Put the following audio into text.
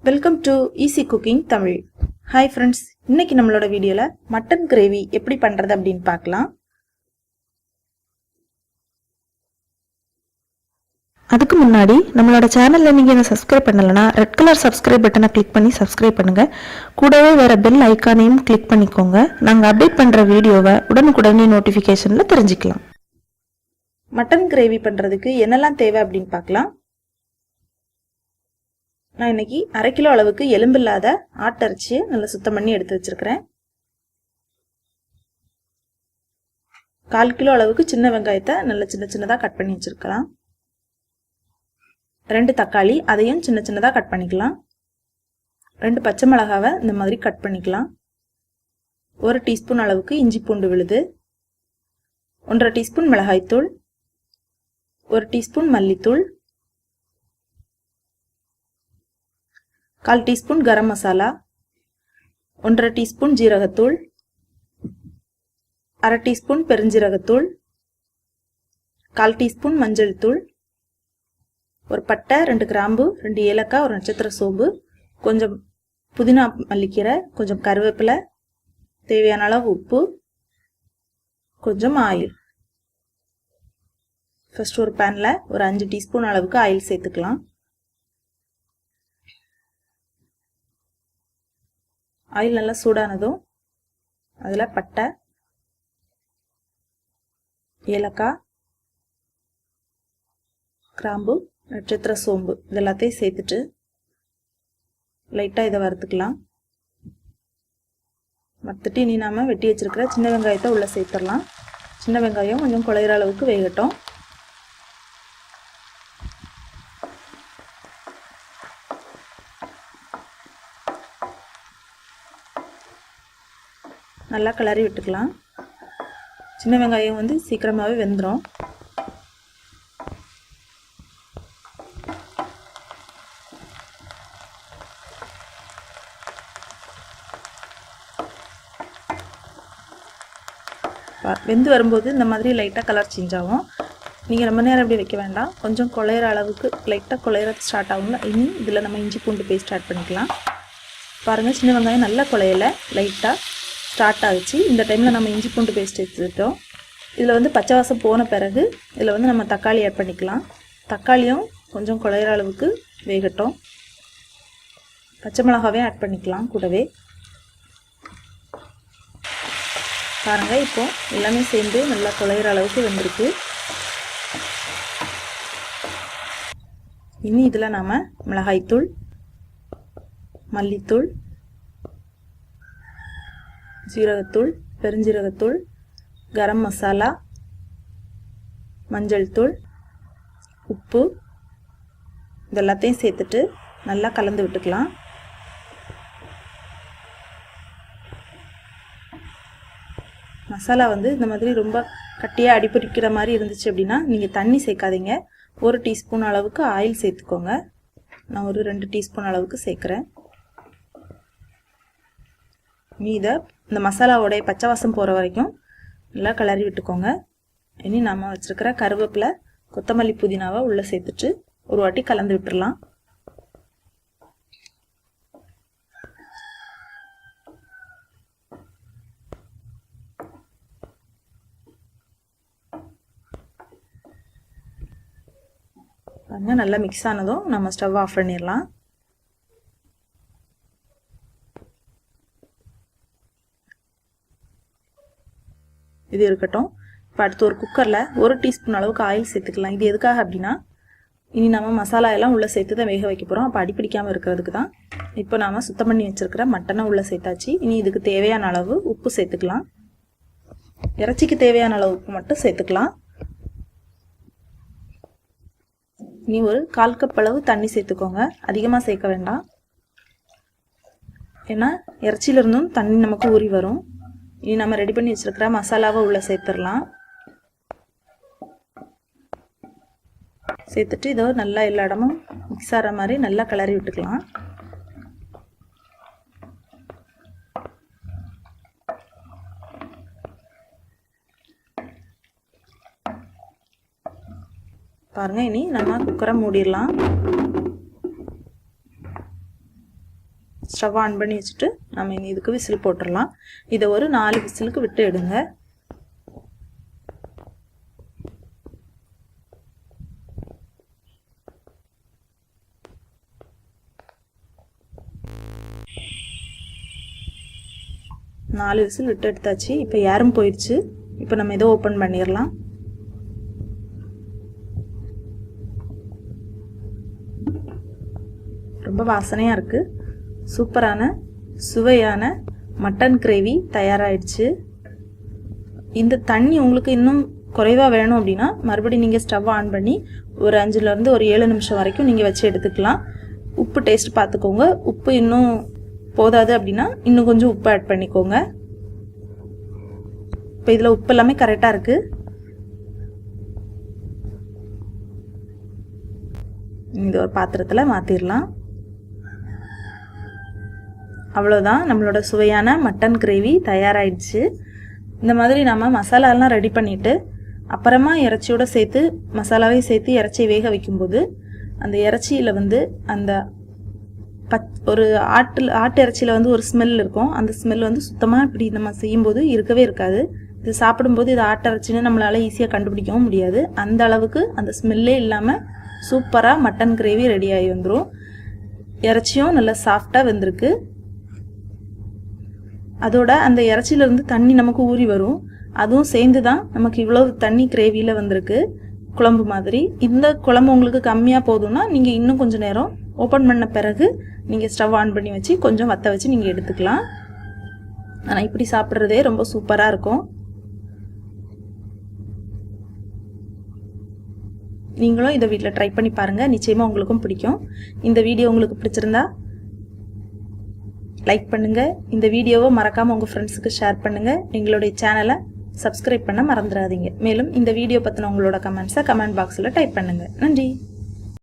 Welcome to easy cooking Tamil. Hi friends, இன்னைக்கு நம்மளோட வீடியோவில் மட்டன் கிரேவி எப்படி பண்ணுறது அப்படின்னு பார்க்கலாம். அதுக்கு முன்னாடி நம்மளோட சேனலில் நீங்கள் என்ன சப்ஸ்கிரைப் பண்ணலைன்னா ரெட் கலர் சப்ஸ்கிரைப் பட்டனை கிளிக் பண்ணி சப்ஸ்கிரைப் பண்ணுங்கள். கூடவே வேறு பெல் ஐக்கானையும் கிளிக் பண்ணிக்கோங்க. நாங்கள் அப்டேட் பண்ணுற வீடியோவை உடனுக்குடனே நோட்டிஃபிகேஷனில் தெரிஞ்சுக்கலாம். மட்டன் கிரேவி பண்ணுறதுக்கு என்னெல்லாம் தேவை அப்படின்னு பார்க்கலாம். நான் இன்னைக்கு 1/2 கிலோ அளவுக்கு எலும்பில்லாத ஆட்டரிச்சு நல்லா சுத்தம் பண்ணி எடுத்து வச்சிருக்கிறேன். 1/4 கிலோ அளவுக்கு சின்ன வெங்காயத்தை நல்ல சின்னதாக கட் பண்ணி வச்சிருக்கலாம். 2 தக்காளி, அதையும் சின்னதாக கட் பண்ணிக்கலாம். 2 பச்சை மிளகாவை இந்த மாதிரி கட் பண்ணிக்கலாம். 1 டீஸ்பூன் அளவுக்கு இஞ்சி பூண்டு விழுது, 1/2 டீஸ்பூன் மிளகாய்த்தூள், 1 டீஸ்பூன் மல்லித்தூள், 1/4 டீஸ்பூன் கரம் மசாலா, 1/2 டீஸ்பூன் ஜீரகத்தூள், 1/2 டீஸ்பூன் பெருஞ்சீரகத்தூள், 1/4 டீஸ்பூன் மஞ்சள் தூள், ஒரு பட்டை, 2 கிராம்பு, 2 ஏலக்காய், ஒரு நட்சத்திர சோம்பு, கொஞ்சம் புதினா மல்லிக்கீரை, கொஞ்சம் கருவேப்பிலை, தேவையான அளவு உப்பு, கொஞ்சம் ஆயில். ஃபர்ஸ்ட் ஒரு பேனில் ஒரு 5 டீஸ்பூன் அளவுக்கு ஆயில் சேர்த்துக்கலாம். ஆயில் நல்லா சூடானதும் அதில் பட்டை, ஏலக்காய், கிராம்பு, நட்சத்திர சோம்பு இதெல்லாத்தையும் சேர்த்துட்டு லைட்டாக இதை வறுத்துக்கலாம். வறுத்துட்டு இனி நாம் வெட்டி வச்சிருக்கிற சின்ன வெங்காயத்தை உள்ளே சேர்த்துடலாம். சின்ன வெங்காயம் கொஞ்சம் குழையிற அளவுக்கு வேகட்டும். நல்லா கிளறி விட்டுக்கலாம். சின்ன வெங்காயம் சீக்கிரமாகவே வெந்துடும். வெந்து வரும்போது இந்த மாதிரி லைட்டாக கலர் சேஞ்ச் ஆகும். நீங்கள் ரொம்ப நேரம் இப்படி வைக்க வேண்டாம். கொஞ்சம் குழையிற அளவுக்கு லைட்டாக குழையிற ஸ்டார்ட் ஆகும்ல. இனி இதில் நம்ம இஞ்சி பூண்டு பேஸ்ட் ஆட் பண்ணிக்கலாம். பாருங்கள், சின்ன வெங்காயம் நல்லா குழையலை, லைட்டாக ஸ்டார்ட் ஆகிடுச்சு. இந்த டைமில் நம்ம இஞ்சி பூண்டு பேஸ்ட் எடுத்துக்கிட்டோம். இதில் பச்சை வாசம் போன பிறகு இதில் நம்ம தக்காளி ஆட் பண்ணிக்கலாம். தக்காளியும் கொஞ்சம் குழையிற அளவுக்கு வேகட்டும். பச்சை மிளகாவே ஆட் பண்ணிக்கலாம் கூடவே. பாருங்கள், இப்போ எல்லாமே சேர்ந்து நல்லா குழையிற அளவுக்கு வெந்திருக்கு. இனி இதில் நாம் மிளகாய்த்தூள், மல்லித்தூள், ஜீரகத்தூள், பெருஞ்சீரகத்தூள், கரம் மசாலா, மஞ்சள் தூள், உப்பு இதெல்லாத்தையும் சேர்த்துட்டு நல்லா கலந்து விட்டுக்கலாம். மசாலா இந்த மாதிரி ரொம்ப கட்டியாக அடிப்பிடிக்கிற மாதிரி இருந்துச்சு அப்படின்னா நீங்கள் தண்ணி சேர்க்காதீங்க. 1 டீஸ்பூன் அளவுக்கு ஆயில் சேர்த்துக்கோங்க. நான் ஒரு 2 டீஸ்பூன் அளவுக்கு சேர்க்குறேன். இதை இந்த மசாலாவோடைய பச்சை வாசம் போகிற வரைக்கும் நல்லா கிளறி விட்டுக்கோங்க. இனி நம்ம வச்சுருக்கிற கருவேப்பிலை, கொத்தமல்லி, புதினாவை உள்ளே சேர்த்துட்டு ஒரு வாட்டி கலந்து விட்டுடலாம். நல்லா மிக்ஸ் ஆனதும் நம்ம ஸ்டவ் ஆஃப் பண்ணிடலாம். இது இருக்கட்டும். இப்போ அடுத்து ஒரு குக்கரில் 1 டீஸ்பூன் அளவுக்கு ஆயில் சேர்த்துக்கலாம். இது எதுக்காக அப்படின்னா, இனி நம்ம மசாலா எல்லாம் உள்ளே சேர்த்து தான் வேக வைக்க போகிறோம். அப்போ அடிப்பிடிக்காமல் இருக்கிறதுக்கு தான். இப்போ நாம் சுத்தம் பண்ணி வச்சுருக்கிற மட்டனை உள்ளே சேர்த்தாச்சு. இனி இதுக்கு தேவையான அளவு உப்பு சேர்த்துக்கலாம். இறைச்சிக்கு தேவையான அளவு உப்பு மட்டும் சேர்த்துக்கலாம். இனி ஒரு 1/4 கப் அளவு தண்ணி சேர்த்துக்கோங்க. அதிகமாக சேர்க்க வேண்டாம், ஏன்னா இறைச்சியிலிருந்தும் தண்ணி நமக்கு ஊறி வரும். இனி நம்ம ரெடி பண்ணி வச்சிருக்கிற மசாலாவை உள்ளே சேர்த்துடலாம். சேர்த்துட்டு இதோ நல்லா எல்லா இடமும் மிக்ஸ் ஆகிற மாதிரி நல்லா கிளறி விட்டுக்கலாம். பாருங்கள், இனி நம்ம குக்கரை மூடிடலாம். ஸ்டவ் ஆன் பண்ணி வச்சுட்டு நம்ம இதுக்கு விசில் போட்டுடலாம். இதை ஒரு 4 விசிலுக்கு விட்டு எடுங்க. நாலு விசில் விட்டு எடுத்தாச்சு. இப்போ யாரும் போயிடுச்சு. இப்போ நம்ம இதை ஓப்பன் பண்ணிடலாம். ரொம்ப வாசனையாக இருக்குது. சூப்பரான சுவையான மட்டன் கிரேவி தயாராகிடுச்சு. இந்த தண்ணி உங்களுக்கு இன்னும் குறைவாக வேணும் அப்படின்னா மறுபடியும் நீங்கள் ஸ்டவ் ஆன் பண்ணி ஒரு 5லேருந்து ஒரு 7 நிமிஷம் வரைக்கும் நீங்கள் வச்சு எடுத்துக்கலாம். உப்பு டேஸ்ட் பார்த்துக்கோங்க. உப்பு இன்னும் போதாது அப்படின்னா இன்னும் கொஞ்சம் உப்பு ஆட் பண்ணிக்கோங்க. இப்போ இதில் உப்பு எல்லாமே கரெக்டாக இருக்குது. இது ஒரு பாத்திரத்தில் மாற்றிடலாம். அவ்வளோதான், நம்மளோட சுவையான மட்டன் கிரேவி தயாராகிடுச்சு. இந்த மாதிரி நம்ம மசாலாலாம் ரெடி பண்ணிவிட்டு அப்புறமா இறைச்சியோடு சேர்த்து மசாலாவே சேர்த்து இறைச்சியை வேக வைக்கும்போது அந்த இறைச்சியில் அந்த ஒரு ஆட்டு இறைச்சியில் ஒரு ஸ்மெல் இருக்கும். அந்த ஸ்மெல் சுத்தமாக இப்படி நம்ம செய்யும்போது இருக்கவே இருக்காது. இது சாப்பிடும்போது இது ஆட்டு இறைச்சின்னு நம்மளால் ஈஸியாக கண்டுபிடிக்கவும் முடியாது. அந்த அளவுக்கு அந்த ஸ்மெல்லே இல்லாமல் சூப்பராக மட்டன் கிரேவி ரெடி ஆகி வந்துடும். இறைச்சியும் நல்லா சாஃப்டாக வெந்திருக்கு. அதோட அந்த இறைச்சியிலேருந்து தண்ணி நமக்கு ஊறி வரும். அதுவும் சேர்ந்து தான் நமக்கு இவ்வளோ தண்ணி கிரேவியில் வந்திருக்கு, குழம்பு மாதிரி. இந்த குழம்பு உங்களுக்கு கம்மியாக போதும்னா நீங்கள் இன்னும் கொஞ்சம் நேரம் ஓப்பன் பண்ண பிறகு நீங்கள் ஸ்டவ் ஆன் பண்ணி வச்சு கொஞ்சம் வற்ற வச்சு நீங்கள் எடுத்துக்கலாம். ஆனால் இப்படி சாப்பிட்றதே ரொம்ப சூப்பராக இருக்கும். நீங்களும் இதை வீட்டில் ட்ரை பண்ணி பாருங்கள். நிச்சயமாக உங்களுக்கும் பிடிக்கும். இந்த வீடியோ உங்களுக்கு பிடிச்சிருந்தா லைக் பண்ணுங்கள். இந்த வீடியோவை மறக்காமல் உங்கள் ஃப்ரெண்ட்ஸுக்கு ஷேர் பண்ணுங்கள். எங்களுடைய சேனலை சப்ஸ்கிரைப் பண்ண மறந்துடாதீங்க. மேலும் இந்த வீடியோ பற்றின உங்களோட கமெண்ட்ஸை கமெண்ட் பாக்ஸில் டைப் பண்ணுங்கள். நன்றி.